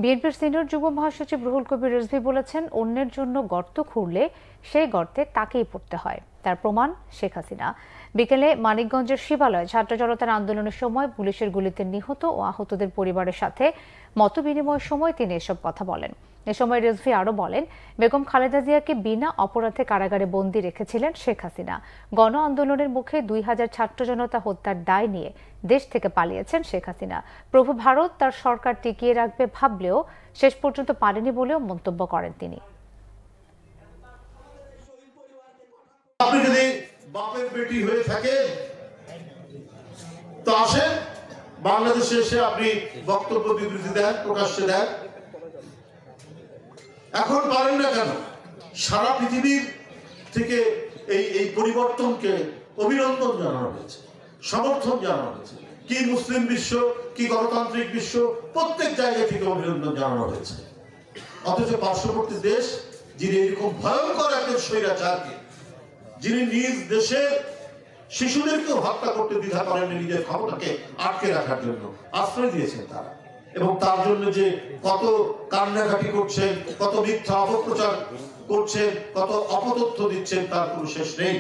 বিএনপির সিনিয়র যুগ্ম মহাসচিব রুহুল কবির রিজভী বলেছেন, অন্যের জন্য গর্ত খুঁড়লে সেই গর্তে তাকেই পড়তে হয়। তার প্রমাণ শেখ হাসিনা। বিকেলে মানিকগঞ্জের শিবালয়ে ছাত্র জনতার আন্দোলনের সময় পুলিশের গুলিতে নিহত ও আহতদের পরিবারের সাথে মতবিনিময়ের সময় তিনি এসব কথা বলেন। এ সময় রিজভী আরও বলেন, বেগম খালেদা জিয়াকে বিনা অপরাধে কারাগারে বন্দী রেখেছিলেন শেখ হাসিনা। গণ আন্দোলনের মুখে 2000 ছাত্র জনতা হত্যার দায় নিয়ে দেশ থেকে পালিয়েছেন শেখ হাসিনা। প্রভু ভারত তার সরকার টিকিয়ে রাখবে ভাবলেও শেষ পর্যন্ত পারেনি বলেও মন্তব্য করেন তিনি। আপনি যদি বাপের বেটি হয়ে থাকে তো আসেন বাংলাদেশে এসে আপনি বক্তব্য বিবৃতি দেন, প্রকাশ্যে দেন। এখন পারেন না কেন? সারা পৃথিবীর থেকে এই পরিবর্তনকে অভিনন্দন জানানো হয়েছে, সমর্থন জানানো হয়েছে। কি মুসলিম বিশ্ব, কি গণতান্ত্রিক বিশ্ব, প্রত্যেক জায়গা থেকে অভিনন্দন জানানো হয়েছে। অথচ পার্শ্ববর্তী দেশ, যিনি এরকম ভয়ঙ্কর একজন স্বৈরাচারকে, যিনি নিজ দেশের শিশুদেরকেও হত্যা করতে দ্বিধা করেননি নিজের ক্ষমতাকে আটকে রাখার জন্য, আশ্রয় দিয়েছেন তারা। এবং তার জন্য যে কত কান্নাকাটি করছেন, কত মিথ্যা অপপ্রচার করছেন, কত অপতথ্য দিচ্ছেন, তার কোনো শেষ নেই।